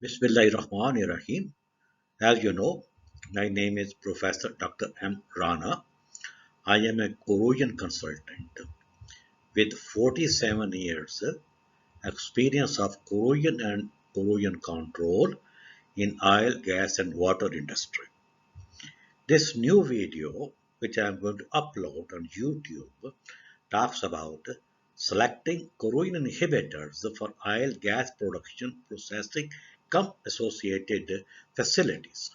Bismillahirrahmanirrahim. As you know, my name is Professor Dr. M. Rana. I am a corrosion consultant with 47 years experience of corrosion and corrosion control in oil, gas and water industry. This new video, which I am going to upload on YouTube, talks about selecting corrosion inhibitors for oil gas production processing associated facilities.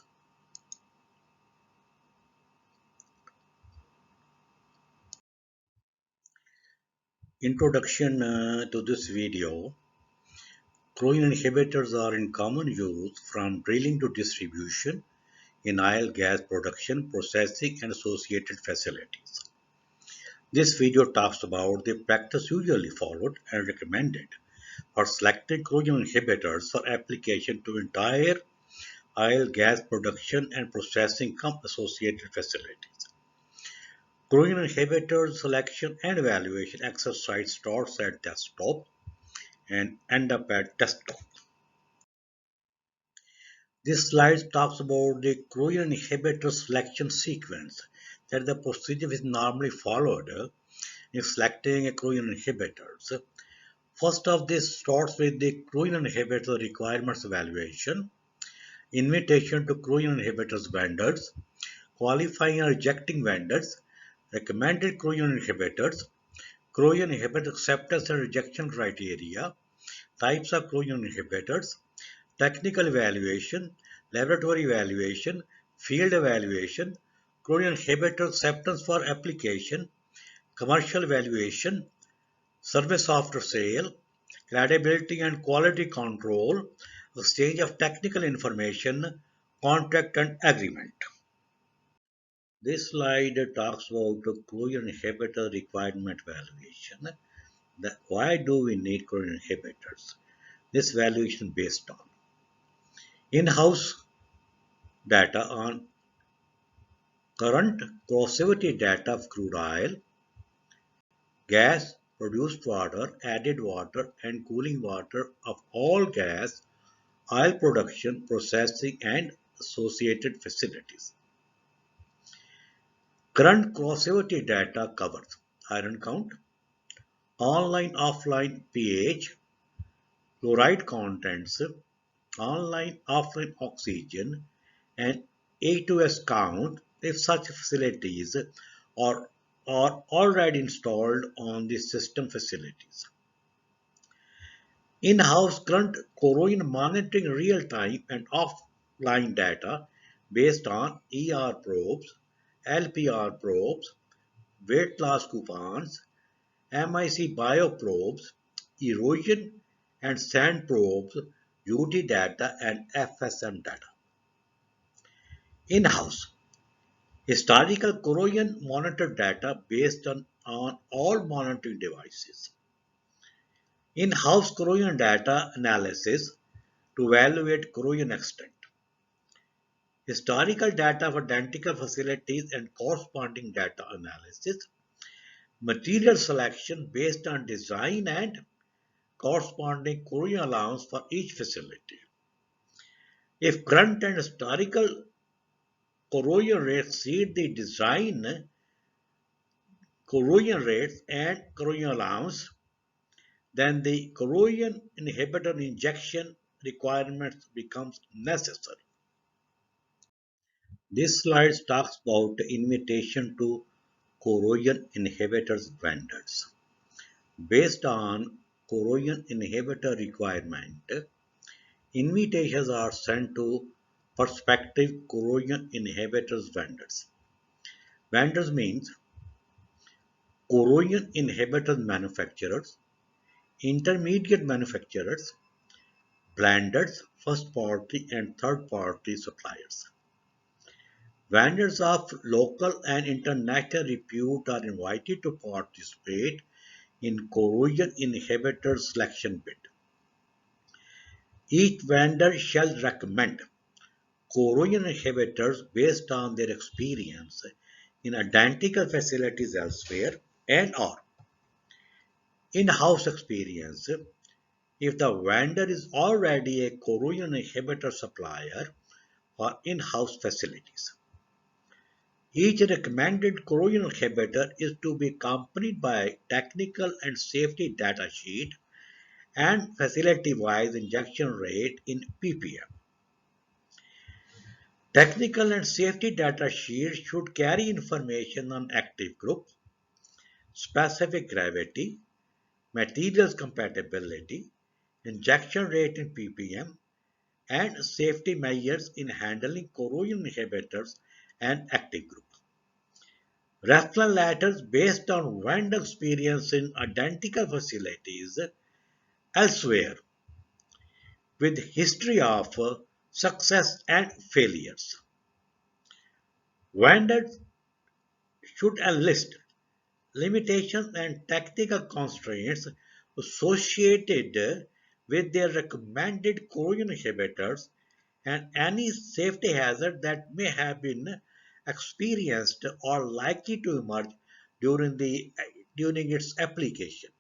Introduction to this video. Corrosion inhibitors are in common use from drilling to distribution in oil gas production, processing and associated facilities. This video talks about the practice usually followed and recommended for selecting corrosion inhibitors for application to entire oil gas production and processing associated facilities. Corrosion inhibitor selection and evaluation exercise starts at desktop and end up at desktop. This slide talks about the corrosion inhibitor selection sequence, that the procedure is normally followed in selecting a corrosion inhibitors. First of this starts with the corrosion inhibitor requirements evaluation, invitation to corrosion inhibitors vendors, qualifying and rejecting vendors, recommended corrosion inhibitors, corrosion inhibitor acceptance and rejection criteria, types of corrosion inhibitors, technical evaluation, laboratory evaluation, field evaluation, corrosion inhibitor acceptance for application, commercial evaluation, service after sale, credibility and quality control, exchange of technical information, contract and agreement. This slide talks about the corrosion inhibitor requirement evaluation. Why do we need corrosion inhibitors? This valuation based on in-house data on current corrosivity data of crude oil, gas, produced water, added water, and cooling water of all gas, oil production, processing, and associated facilities. Current corrosivity data covers iron count, online offline pH, chloride contents, online offline oxygen, and A2S count if such facilities are, are already installed on the system facilities. In-house current corrosion monitoring real-time and offline data based on ER probes, LPR probes, weight loss coupons, MIC bioprobes, erosion and sand probes, UT data and FSM data. In-house historical corrosion monitor data based on all monitoring devices. In-house corrosion data analysis to evaluate corrosion extent. Historical data for identical facilities and corresponding data analysis. Material selection based on design and corresponding corrosion allowance for each facility. If current and historical corrosion rates exceed the design corrosion rates and corrosion allowance, then the corrosion inhibitor injection requirements becomes necessary. This slide talks about the invitation to corrosion inhibitors vendors. Based on corrosion inhibitor requirement, invitations are sent to prospective corrosion inhibitors vendors. Vendors means corrosion inhibitor manufacturers, intermediate manufacturers, blenders, first party and third party suppliers. Vendors of local and international repute are invited to participate in corrosion inhibitor selection bid. Each vendor shall recommend corrosion inhibitors based on their experience in identical facilities elsewhere and or in-house experience if the vendor is already a corrosion inhibitor supplier for in-house facilities. Each recommended corrosion inhibitor is to be accompanied by technical and safety data sheet and facility-wise injection rate in ppm. Technical and safety data sheets should carry information on active group, specific gravity, materials compatibility, injection rate in ppm, and safety measures in handling corrosion inhibitors and active group. Reference letters based on vendor experience in identical facilities elsewhere with history of success and failures. Vendors should enlist limitations and technical constraints associated with their recommended corrosion inhibitors and any safety hazard that may have been experienced or likely to emerge during the during its application.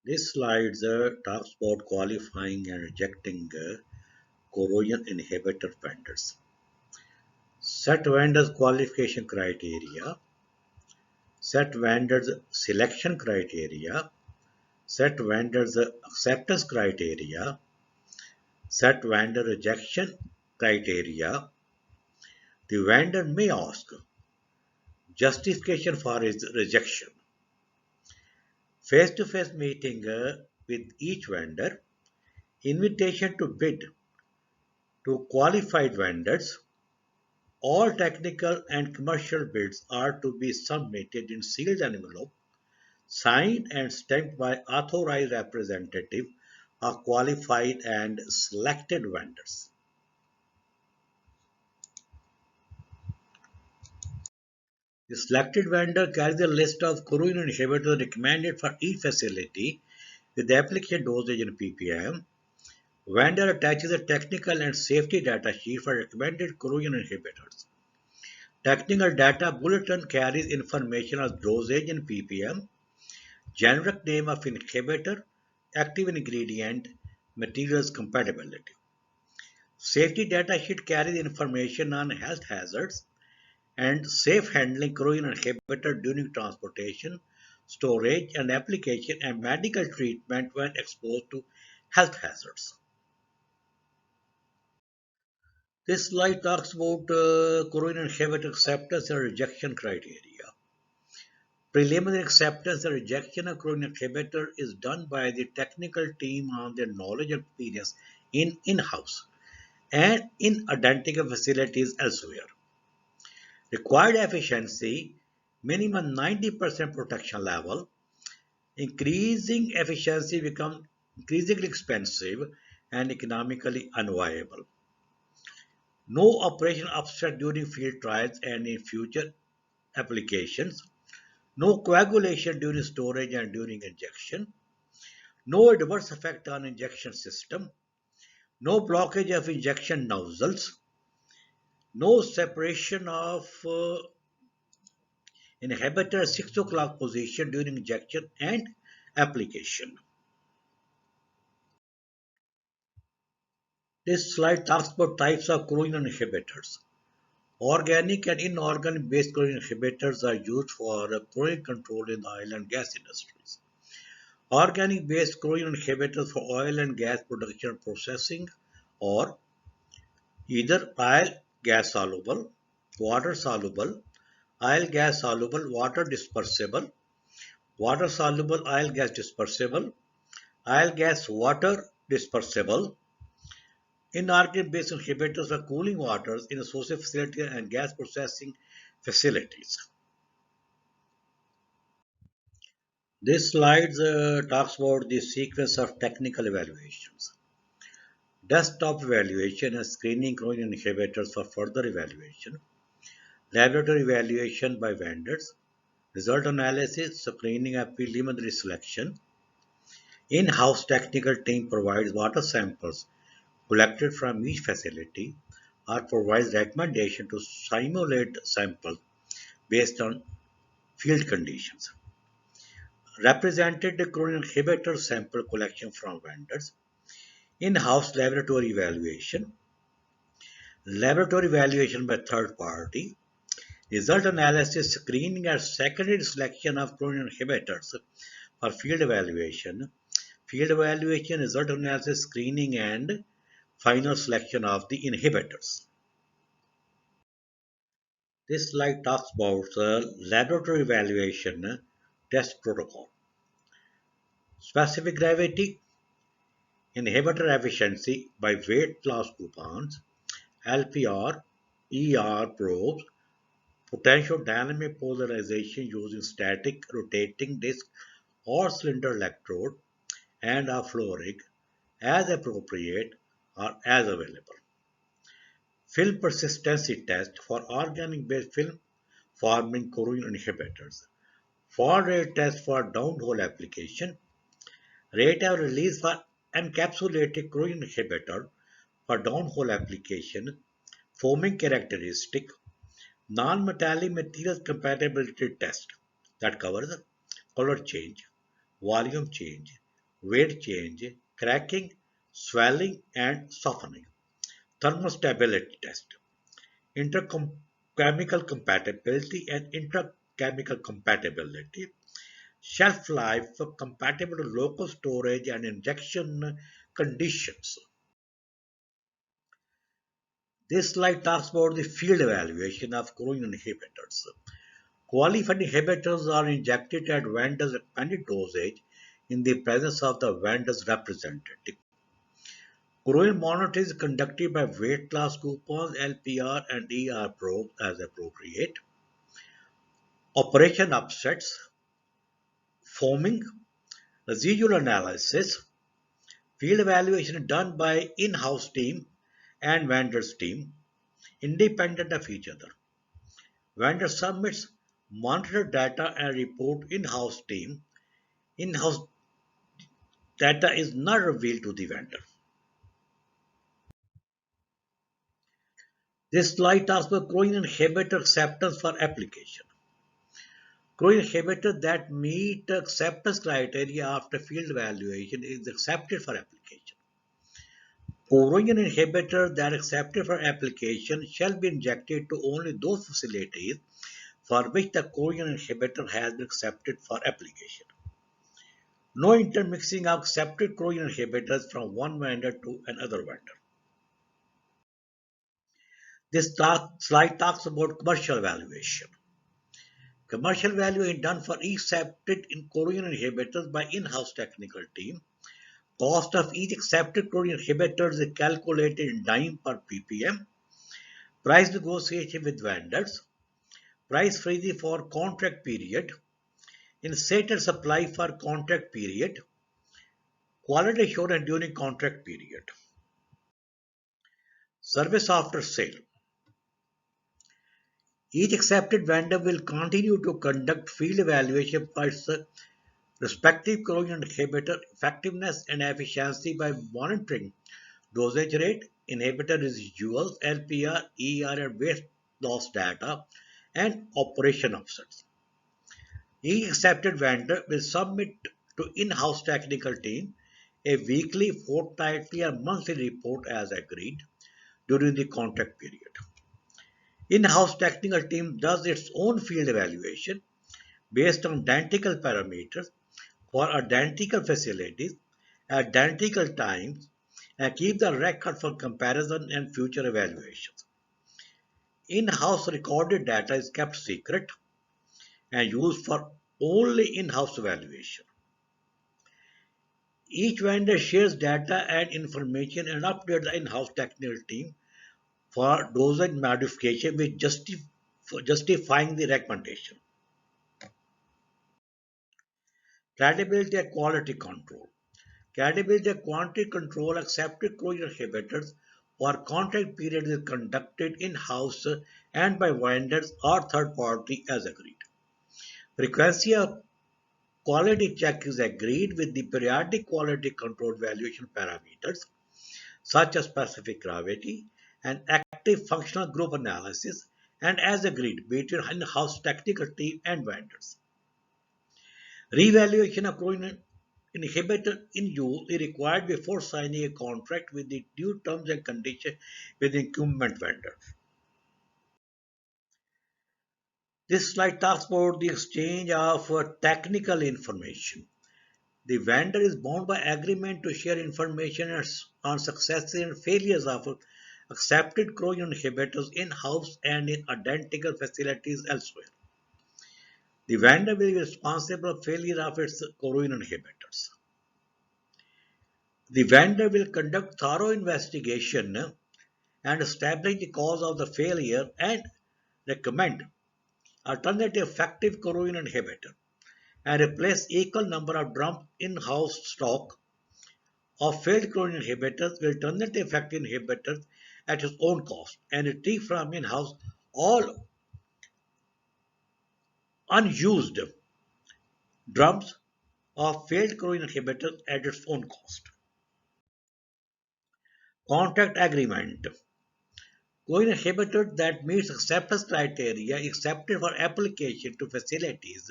This slide talks about qualifying and rejecting corrosion inhibitor vendors. Set vendors qualification criteria, set vendors selection criteria, set vendors acceptance criteria, set vendor rejection criteria. The vendor may ask justification for his rejection, face-to-face meeting with each vendor, invitation to bid to qualified vendors. All technical and commercial bids are to be submitted in sealed envelope, signed and stamped by authorized representative of qualified and selected vendors. The selected vendor carries a list of corrosion inhibitors recommended for each facility with the application dosage in ppm. Vendor attaches a technical and safety data sheet for recommended corrosion inhibitors. Technical data bulletin carries information of dosage in ppm, generic name of inhibitor, active ingredient, materials compatibility. Safety data sheet carries information on health hazards and safe handling corrosion inhibitor during transportation, storage and application and medical treatment when exposed to health hazards. This slide talks about corrosion inhibitor acceptance and rejection criteria. Preliminary acceptance and rejection of corrosion inhibitor is done by the technical team on their knowledge and experience in-house and in identical facilities elsewhere. Required efficiency, minimum 90% protection level. Increasing efficiency becomes increasingly expensive and economically unviable. No operation upset during field trials and in future applications. No coagulation during storage and during injection. No adverse effect on injection system. No blockage of injection nozzles. No separation of inhibitor 6 o'clock position during injection and application. This slide talks about types of corrosion inhibitors. Organic and inorganic based corrosion inhibitors are used for corrosion control in the oil and gas industries. Organic based corrosion inhibitors for oil and gas production and processing or either oil gas soluble, water soluble, oil gas soluble, water dispersible, water soluble oil gas dispersible, oil gas water dispersible. Inorganic based inhibitors are cooling waters in associated facilities and gas processing facilities. This slide talks about the sequence of technical evaluations. Desktop evaluation and screening corrosion inhibitors for further evaluation. Laboratory evaluation by vendors. Result analysis, screening and preliminary selection. In-house technical team provides water samples collected from each facility or provides recommendation to simulate samples based on field conditions. represented the chromium inhibitor sample collection from vendors, in-house laboratory evaluation by third party, result analysis, screening and secondary selection of chromium inhibitors for field evaluation, result analysis, screening and final selection of the inhibitors. This slide talks about the laboratory evaluation test protocol. Specific gravity, inhibitor efficiency by weight loss coupons, LPR, ER probes, potential dynamic polarization using static rotating disc or cylinder electrode, and a flow rig as appropriate or as available. Film persistency test for organic based film forming chromium inhibitors. Fall rate test for downhole application. Rate of release for encapsulated chromium inhibitor for downhole application. Foaming characteristic. Non-metallic materials compatibility test that covers color change, volume change, weight change, cracking, swelling, and softening. Thermostability test, interchemical compatibility and interchemical compatibility, shelf life compatible to local storage and injection conditions. This slide talks about the field evaluation of chromium inhibitors. Qualified inhibitors are injected at vendor's recommended dosage in the presence of the vendor's representative. Chromium monitoring is conducted by weight class coupons, LPR, and ER probes as appropriate. Operation upsets, foaming, residual analysis, field evaluation done by in-house team and vendor's team, independent of each other. Vendor submits monitor data and report in-house team. In-house data is not revealed to the vendor. This slide talks about chromium inhibitor acceptance for application. Chromium inhibitor that meet acceptance criteria after field evaluation is accepted for application. Chromium inhibitor that accepted for application shall be injected to only those facilities for which the chromium inhibitor has been accepted for application. No intermixing of accepted chromium inhibitors from one vendor to another vendor. This slide talks about commercial evaluation. Commercial evaluation done for each accepted chromium inhibitors by in-house technical team. Cost of each accepted chromium inhibitor is calculated in dime per ppm. Price negotiation with vendors. Price freeze for contract period. Incentive supply for contract period. Quality assurance during contract period. Service after sale. Each accepted vendor will continue to conduct field evaluation for its respective chromium inhibitor effectiveness and efficiency by monitoring dosage rate, inhibitor residuals, LPR, ER, and weight loss data, and operation offsets. Each accepted vendor will submit to in-house technical team a weekly, fortnightly, or monthly report as agreed during the contract period. In-house technical team does its own field evaluation based on identical parameters for identical facilities, identical times, and keep the record for comparison and future evaluations. In-house recorded data is kept secret and used for only in-house evaluation. Each vendor shares data and information and updates the in-house technical team for dosage modification with justifying the recommendation. Credibility and quality control. Credibility and quantity control accepted chromium inhibitors for contract period is conducted in-house and by vendors or third party as agreed. Frequency of quality check is agreed with the periodic quality control valuation parameters such as specific gravity and active functional group analysis and as agreed between in-house technical team and vendors. Revaluation of chromium inhibitor in use is required before signing a contract with the due terms and conditions with the incumbent vendor. This slide talks about the exchange of technical information. The vendor is bound by agreement to share information on successes and failures of accepted chromium inhibitors in-house and in identical facilities elsewhere. The vendor will be responsible for failure of its chromium inhibitors. The vendor will conduct thorough investigation and establish the cause of the failure and recommend alternative effective chromium inhibitor and replace equal number of drums in-house stock of failed chromium inhibitors with alternative effective inhibitors at its own cost and retrieve from in-house all unused drums of failed chromium inhibitors at its own cost. Contract agreement. Chromium inhibitor that meets acceptance criteria accepted for application to facilities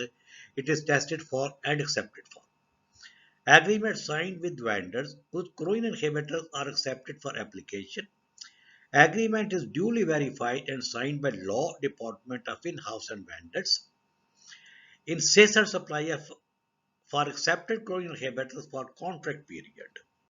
it is tested for and accepted for. Agreements signed with vendors whose chromium inhibitors are accepted for application. Agreement is duly verified and signed by Law Department of In-house and vendors. In cessor supply for accepted chromium inhibitors for contract period.